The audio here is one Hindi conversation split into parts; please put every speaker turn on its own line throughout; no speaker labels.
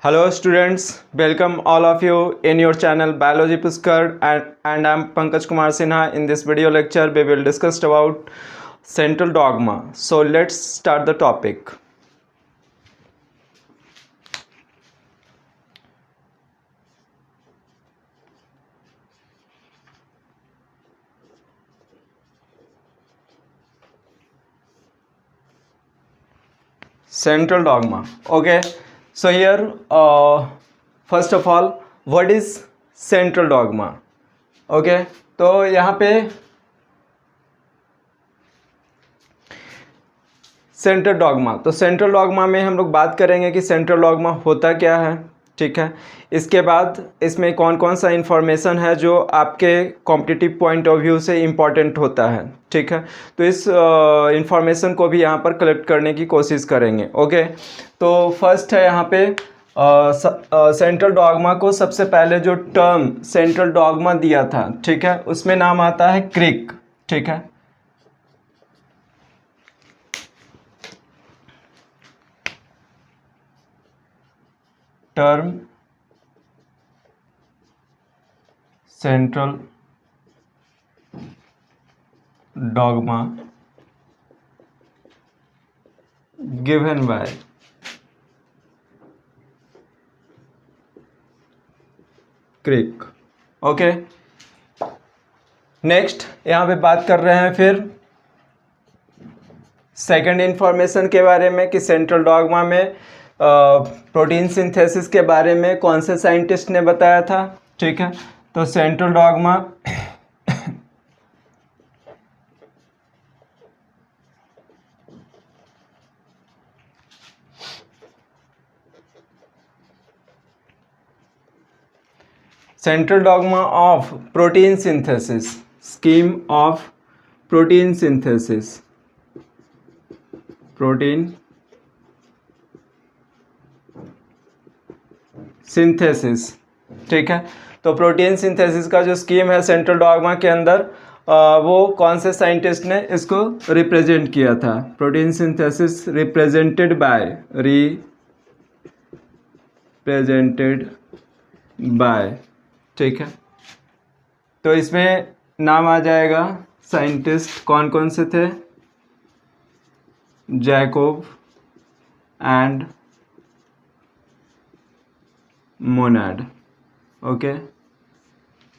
Hello students, welcome all of you in your channel Biology Puskar and I'm Pankaj Kumar Sinha. In this video lecture we will discuss about central dogma. So let's start the topic. Central dogma. Okay, so here first of all what is central dogma? Okay, तो यहाँ पे सेंट्रल डॉगमा, तो सेंट्रल डॉगमा में हम लोग बात करेंगे कि सेंट्रल डॉगमा होता क्या है। ठीक है, इसके बाद इसमें कौन कौन सा इन्फॉर्मेशन है जो आपके कॉम्पिटिटिव पॉइंट ऑफ व्यू से इम्पॉर्टेंट होता है। ठीक है, तो इस इन्फॉर्मेशन को भी यहाँ पर कलेक्ट करने की कोशिश करेंगे। ओके, तो फर्स्ट है यहाँ पे सेंट्रल डॉगमा को सबसे पहले जो टर्म सेंट्रल डॉगमा दिया था, ठीक है, उसमें नाम आता है क्रिक। ठीक है, term central dogma given by Crick. Okay, next यहाँ पे बात कर रहे हैं फिर सेकंड इंफॉर्मेशन के बारे में कि सेंट्रल डॉगमा में प्रोटीन सिंथेसिस के बारे में कौन से साइंटिस्ट ने बताया था। ठीक है, तो central dogma central dogma of protein synthesis, scheme of protein synthesis, protein synthesis. ठीक है, तो प्रोटीन सिंथेसिस का जो स्कीम है सेंट्रल डॉगमा के अंदर वो कौन से साइंटिस्ट ने इसको रिप्रेजेंट किया था। Protein synthesis represented by. ठीक है, तो इसमें नाम आ जाएगा साइंटिस्ट कौन कौन से थे, Jacob and Monod. Okay,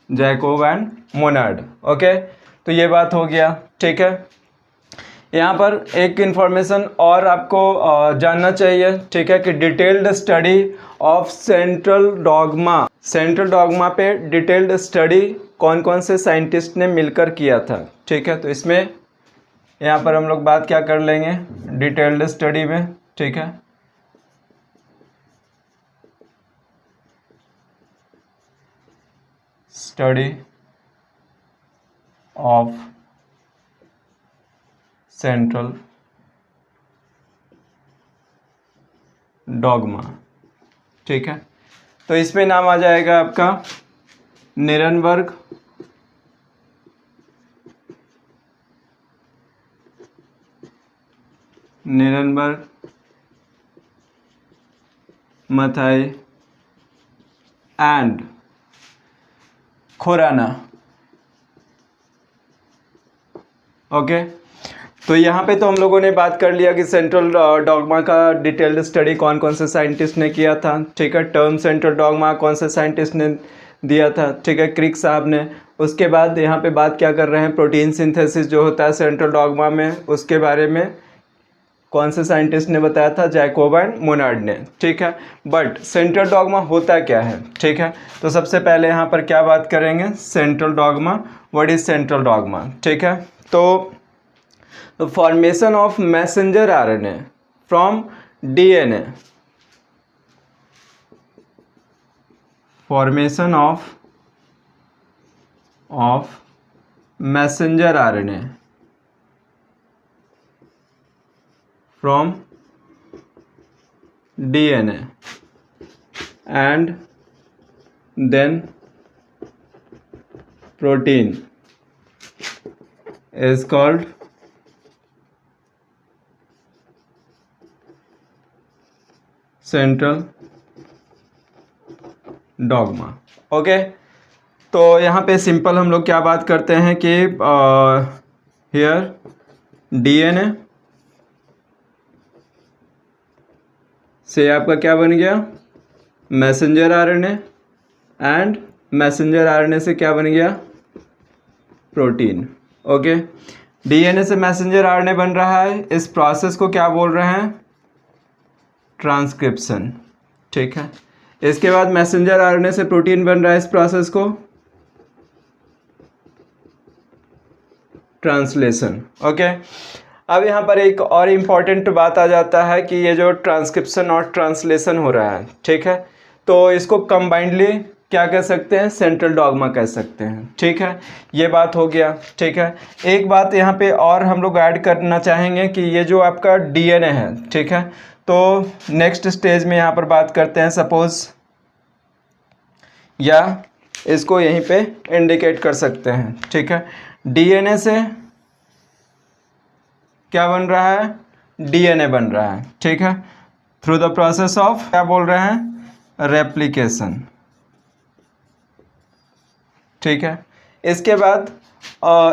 Jacob and Monod. Okay, तो ये बात हो गया। ठीक है, यहाँ पर एक इन्फॉर्मेशन और आपको जानना चाहिए। ठीक है, कि detailed study of central dogma पे डिटेल्ड स्टडी कौन कौन से साइंटिस्ट ने मिलकर किया था। ठीक है, तो इसमें यहाँ पर हम लोग बात क्या कर लेंगे डिटेल्ड स्टडी में। ठीक है, स्टडी ऑफ सेंट्रल डॉगमा। ठीक है, तो इसमें नाम आ जाएगा आपका निरनबर्ग, मथाई एंड खोराना। ओके, तो यहाँ पे तो हम लोगों ने बात कर लिया कि सेंट्रल डॉगमा का डिटेल्ड स्टडी कौन कौन से साइंटिस्ट ने किया था। ठीक है, टर्म सेंट्रल डॉगमा कौन से साइंटिस्ट ने दिया था। ठीक है, क्रिक साहब ने। उसके बाद यहाँ पे बात क्या कर रहे हैं, प्रोटीन सिंथेसिस जो होता है सेंट्रल डॉगमा में, उसके बारे में कौन से साइंटिस्ट ने बताया था, जैकोब एंड मोनार्ड ने। ठीक है, बट सेंट्रल डॉगमा होता क्या है। ठीक है, तो सबसे पहले यहाँ पर क्या बात करेंगे, central dogma, what is central dogma. ठीक है, तो formation of messenger RNA from DNA, formation of messenger RNA from DNA and then protein is called central dogma. Okay, तो यहाँ पे सिंपल हम लोग क्या बात करते हैं कि हियर डीएनए से आपका क्या बन गया, messenger RNA, and messenger RNA से क्या बन गया, प्रोटीन। ओके, डीएनए से मैसेंजर आरएनए बन रहा है, इस प्रोसेस को क्या बोल रहे हैं, ट्रांसक्रिप्शन। ठीक है, इसके बाद मैसेंजर आरएनए से प्रोटीन बन रहा है, इस प्रोसेस को ट्रांसलेशन। ओके, अब यहाँ पर एक और इम्पॉर्टेंट बात आ जाता है कि ये जो ट्रांसक्रिप्शन और ट्रांसलेशन हो रहा है, ठीक है, तो इसको कंबाइंडली क्या कह सकते हैं, सेंट्रल डॉगमा कह सकते हैं। ठीक है, ये बात हो गया। ठीक है, एक बात यहाँ पे और हम लोग ऐड करना चाहेंगे कि ये जो आपका डीएनए है, ठीक है, तो नेक्स्ट स्टेज में यहाँ पर बात करते हैं, सपोज या इसको यहीं पे इंडिकेट कर सकते हैं। ठीक है, डीएनए से क्या बन रहा है, डीएनए बन रहा है। ठीक है, थ्रू द प्रोसेस ऑफ क्या बोल रहे हैं, रेप्लिकेशन। ठीक है, इसके बाद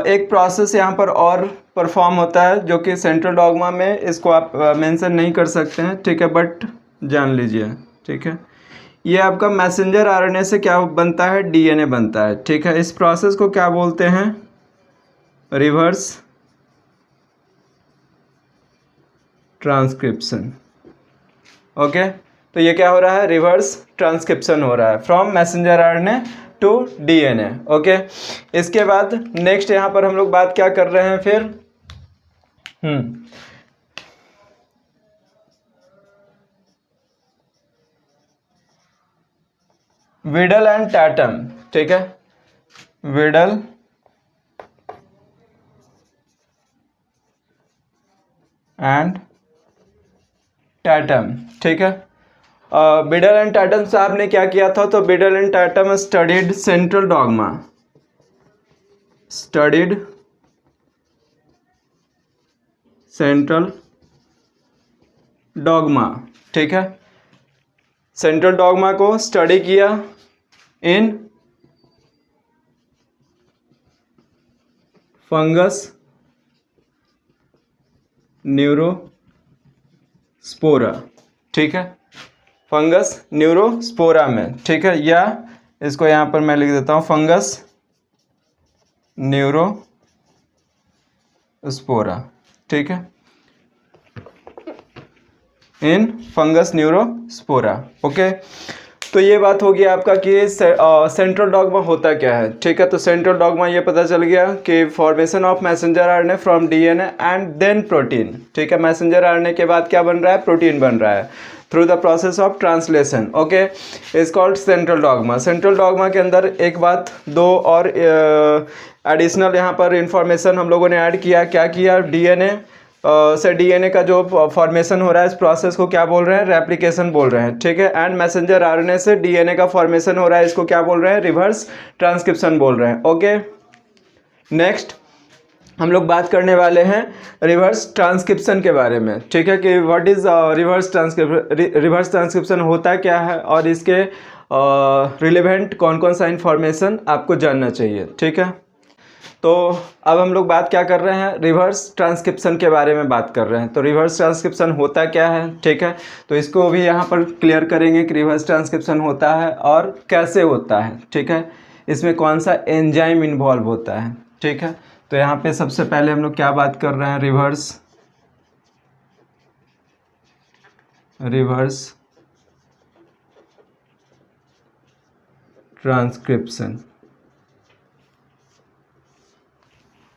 एक प्रोसेस यहाँ पर और परफॉर्म होता है जो कि सेंट्रल डॉगमा में इसको आप मेंशन नहीं कर सकते हैं। ठीक है, बट जान लीजिए। ठीक है, ये आपका मैसेंजर आरएनए से क्या बनता है, डीएनए बनता है। ठीक है, इस प्रोसेस को क्या बोलते हैं, रिवर्स ट्रांसक्रिप्शन। ओके, तो ये क्या हो रहा है, रिवर्स ट्रांसक्रिप्शन हो रहा है from messenger RNA to DNA. Okay, इसके बाद नेक्स्ट यहाँ पर हम लोग बात क्या कर रहे हैं फिर, विडल एंड टैटम। ठीक है, विडल एंड टैटम। ठीक है, बिडल एंड टैटम साहब ने क्या किया था, तो Beadle and Tatum studied central dogma, studied central dogma. ठीक है, सेंट्रल डॉगमा को स्टडी किया इन फंगस न्यूरोस्पोरा। ठीक है, फंगस न्यूरोस्पोरा में। ठीक है, या इसको यहाँ पर मैं लिख देता हूँ, फंगस न्यूरोस्पोरा। ठीक है, इन फंगस न्यूरोस्पोरा। ओके, तो ये बात होगी आपका कि सेंट्रल डॉगमा होता क्या है। ठीक है, तो सेंट्रल डॉगमा ये पता चल गया कि formation of messenger RNA from DNA and then protein. ठीक है, मैसेंजर आरएनए के बाद क्या बन रहा है, प्रोटीन बन रहा है through the process of translation. Okay, is called central dogma. Central dogma के अंदर एक बात, दो और एडिशनल यहाँ पर इंफॉर्मेशन हम लोगों ने ऐड किया। क्या किया, डीएनए से डीएनए का जो फॉर्मेशन हो रहा है, इस प्रोसेस को क्या बोल रहे हैं, रेप्लिकेशन बोल रहे हैं। ठीक है, एंड मैसेंजर आरएनए से डीएनए का फॉर्मेशन हो रहा है, इसको क्या बोल रहे हैं, रिवर्स ट्रांसक्रिप्शन बोल रहे हैं। ओके, नेक्स्ट हम लोग बात करने वाले हैं रिवर्स ट्रांसक्रिप्शन के बारे में। ठीक है, कि what is reverse transcription, reverse transcription होता क्या है और इसके रिलेवेंट कौन कौन सा इंफॉर्मेशन आपको जानना चाहिए। ठीक है, तो अब हम लोग बात क्या कर रहे हैं, रिवर्स ट्रांसक्रिप्शन के बारे में बात कर रहे हैं। तो रिवर्स ट्रांसक्रिप्शन होता क्या है, ठीक है, तो इसको भी यहाँ पर क्लियर करेंगे कि रिवर्स ट्रांसक्रिप्शन होता है और कैसे होता है। ठीक है, इसमें कौन सा एंजाइम इन्वॉल्व होता है। ठीक है, तो यहाँ पे सबसे पहले हम लोग क्या बात कर रहे हैं, reverse transcription,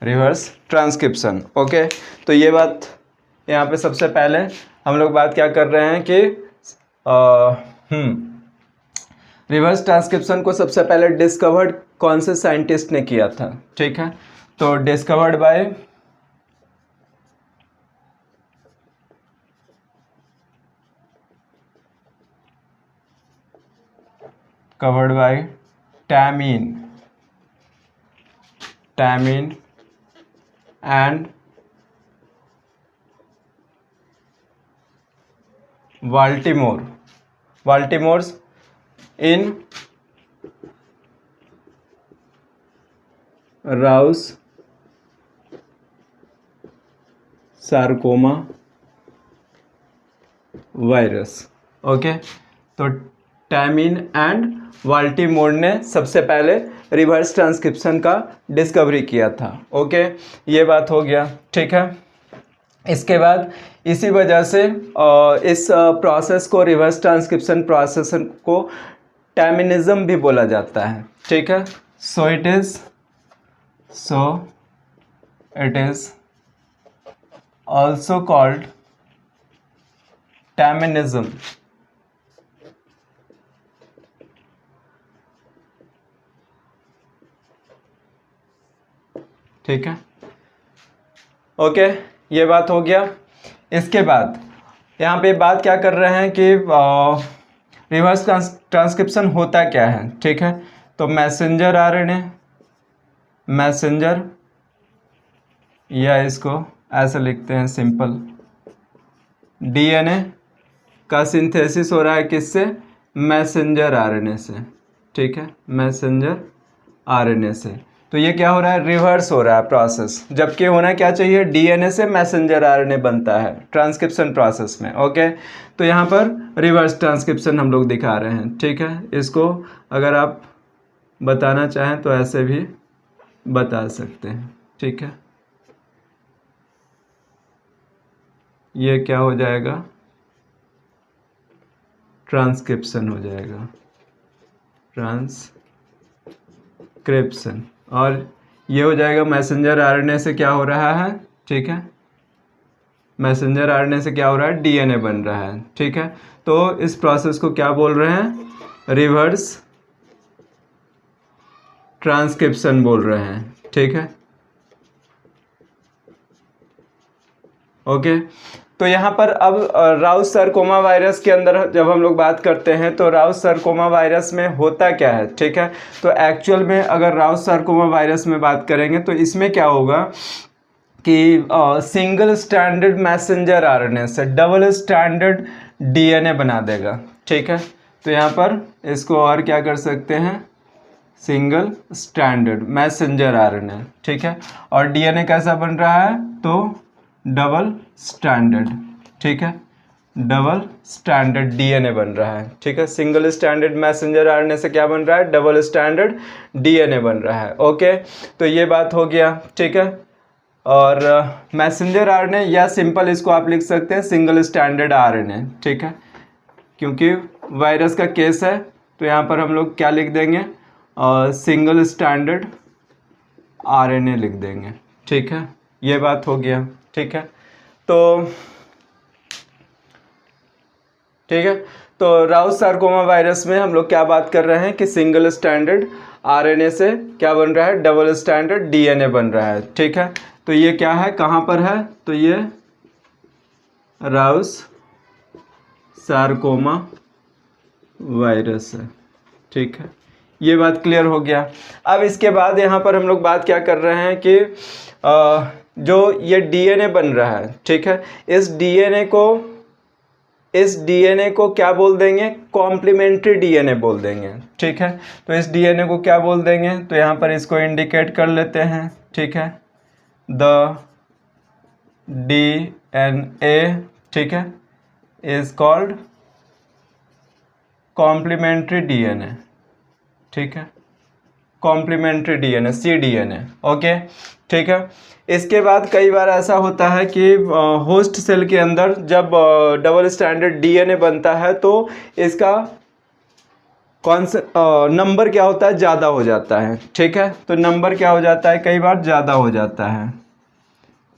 reverse transcription. Okay, तो ये बात यहाँ पे सबसे पहले हम लोग बात क्या कर रहे हैं कि रिवर्स ट्रांसक्रिप्शन को सबसे पहले डिस्कवर्ड कौन से साइंटिस्ट ने किया था। ठीक है, तो discovered by Temin and Baltimores in Rous sarcoma virus. Okay, तो टैमिन एंड वाल्टीमोर ने सबसे पहले रिवर्स ट्रांसक्रिप्शन का डिस्कवरी किया था। ओके, ये बात हो गया, ठीक है। इसके बाद इसी वजह से इस प्रोसेस को, रिवर्स ट्रांसक्रिप्शन प्रोसेस को टैमिनिज्म भी बोला जाता है, ठीक है। So it is also called Teminism. ठीक है, ओके, ये बात हो गया। इसके बाद यहाँ पे बात क्या कर रहे हैं कि रिवर्स ट्रांसक्रिप्शन होता क्या है, ठीक है। तो मैसेंजर आरएनए, मैसेंजर, या इसको ऐसे लिखते हैं सिंपल, डीएनए का सिंथेसिस हो रहा है किससे? मैसेंजर आरएनए से, ठीक है, मैसेंजर आरएनए से। तो ये क्या हो रहा है? रिवर्स हो रहा है प्रोसेस, जबकि होना क्या चाहिए? डीएनए से मैसेंजर आरएनए बनता है ट्रांसक्रिप्शन प्रोसेस में। ओके, तो यहाँ पर रिवर्स ट्रांसक्रिप्शन हम लोग दिखा रहे हैं, ठीक है। इसको अगर आप बताना चाहें तो ऐसे भी बता सकते हैं, ठीक है। ये क्या हो जाएगा? ट्रांसक्रिप्शन हो जाएगा, ट्रांसक्रिप्शन। और ये हो जाएगा मैसेंजर आरएनए से क्या हो रहा है, ठीक है, मैसेंजर आरएनए से क्या हो रहा है? डीएनए बन रहा है, ठीक है। तो इस प्रोसेस को क्या बोल रहे हैं? रिवर्स ट्रांसक्रिप्शन बोल रहे हैं, ठीक है। ओके, तो यहाँ पर अब राउस सार्कोमा वायरस के अंदर जब हम लोग बात करते हैं तो राउस सार्कोमा वायरस में होता क्या है, ठीक है। तो एक्चुअल में अगर राउस सार्कोमा वायरस में बात करेंगे तो इसमें क्या होगा कि सिंगल स्टैंडर्ड मैसेंजर आरएनए से डबल स्टैंडर्ड डीएनए बना देगा, ठीक है। तो यहाँ पर इसको और क्या कर सकते हैं? सिंगल स्टैंडर्ड मैसेंजर आरएनए, ठीक है। और डीएनए कैसा बन रहा है? तो डबल स्टैंडर्ड, ठीक है, डबल स्टैंडर्ड डीएनए बन रहा है, ठीक है। सिंगल स्टैंडर्ड मैसेंजर आरएनए से क्या बन रहा है? डबल स्टैंडर्ड डीएनए बन रहा है। ओके, तो ये बात हो गया, ठीक है। और मैसेंजर आरएनए, या सिंपल इसको आप लिख सकते हैं सिंगल स्टैंडर्ड आरएनए, ठीक है, क्योंकि वायरस का केस है तो यहाँ पर हम लोग क्या लिख देंगे? सिंगल स्टैंडर्ड आरएनए लिख देंगे, ठीक है। ये बात हो गया, ठीक है। तो ठीक है, तो राउस सार्कोमा वायरस में हम लोग क्या बात कर रहे हैं कि सिंगल स्टैंडर्ड आरएनए से क्या बन रहा है? डबल स्टैंडर्ड डीएनए बन रहा है, ठीक है। तो ये क्या है, कहाँ पर है? तो ये राउस सार्कोमा वायरस है, ठीक है। ये बात क्लियर हो गया। अब इसके बाद यहाँ पर हम लोग बात क्या कर रहे हैं कि जो ये डीएनए बन रहा है, ठीक है, इस डीएनए को क्या बोल देंगे? कॉम्प्लीमेंट्री डीएनए बोल देंगे, ठीक है। तो इस डीएनए को क्या बोल देंगे? तो यहाँ पर इसको इंडिकेट कर लेते हैं, ठीक है, द डीएनए, ठीक है, इज कॉल्ड कॉम्प्लीमेंट्री डीएनए, ठीक है, कॉम्प्लीमेंट्री डीएनए, cDNA। ओके, ठीक है। इसके बाद कई बार ऐसा होता है कि होस्ट सेल के अंदर जब डबल स्टैंडर्ड डीएनए बनता है तो इसका नंबर क्या होता है? ज़्यादा हो जाता है, ठीक है। तो नंबर क्या हो जाता है? कई बार ज़्यादा हो जाता है,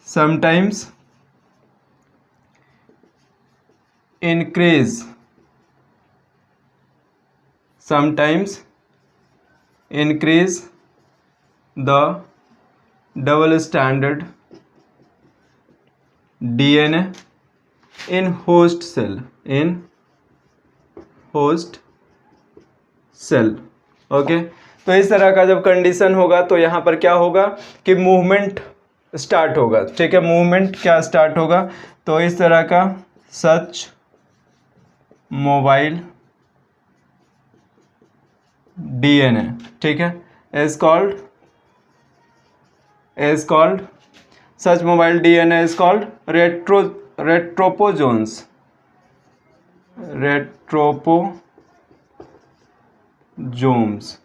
sometimes increase, sometimes increase the double standard DNA in host cell, okay. तो इस तरह का जब कंडीशन होगा तो यहाँ पर क्या होगा कि मूवमेंट स्टार्ट होगा, ठीक है। मूवमेंट क्या स्टार्ट होगा? तो इस तरह का सच मोबाइल डीएनए, ठीक है, is called is called, such mobile DNA is called retroposomes. रेट्रोपोजोम्स,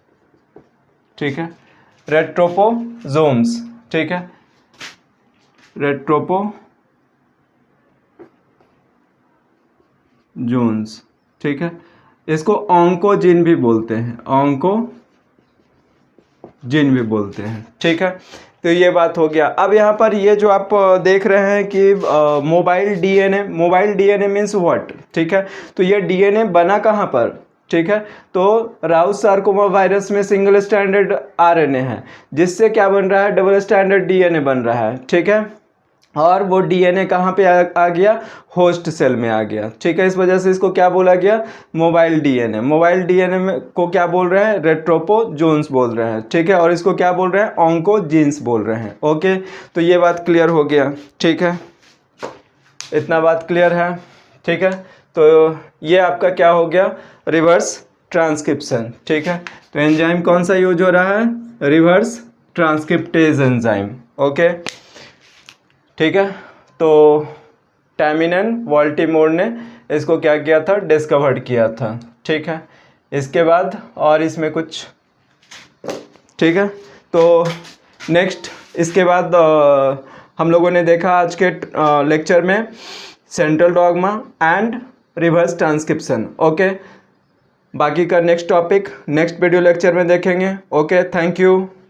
ठीक है, रेट्रोपोजोम्स, ठीक है, रेट्रोपोजोन्स, ठीक है। इसको ऑन्कोजिन भी बोलते हैं, ऑन्कोजिन भी बोलते हैं, ठीक है। तो ये बात हो गया। अब यहाँ पर ये जो आप देख रहे हैं कि मोबाइल डीएनए मीन्स व्हाट, ठीक है। तो ये डीएनए बना कहाँ पर, ठीक है। तो राउस सार्कोमा वायरस में सिंगल स्टैंडर्ड आरएनए है, जिससे क्या बन रहा है, डबल स्टैंडर्ड डीएनए बन रहा है, ठीक है। और वो डीएनए कहाँ पे आ गया, होस्ट सेल में आ गया, ठीक है। इस वजह से इसको क्या बोला गया, मोबाइल डीएनए। मोबाइल डीएनए में को क्या बोल रहे हैं, रेट्रोपोजोन्स बोल रहे हैं, ठीक है। और इसको क्या बोल रहे हैं, ऑन्कोजीन्स बोल रहे हैं, ओके। तो ये बात क्लियर हो गया, ठीक है, इतना बात क्लियर है, ठीक है। तो ये आपका क्या हो गया, रिवर्स ट्रांसक्रिप्शन, ठीक है। तो एंजाइम कौन सा यूज हो रहा है, रिवर्स ट्रांसक्रिप्टेज एंजाइम, ओके, ठीक है। तो टैमिनन वाल्टीमोर ने इसको क्या किया था, डिस्कवर्ड किया था, ठीक है। इसके बाद और इसमें कुछ, ठीक है। तो नेक्स्ट इसके बाद हम लोगों ने देखा आज के लेक्चर में central dogma and reverse transcription, okay. बाकी का next topic next video lecture में देखेंगे, ओके, थैंक यू।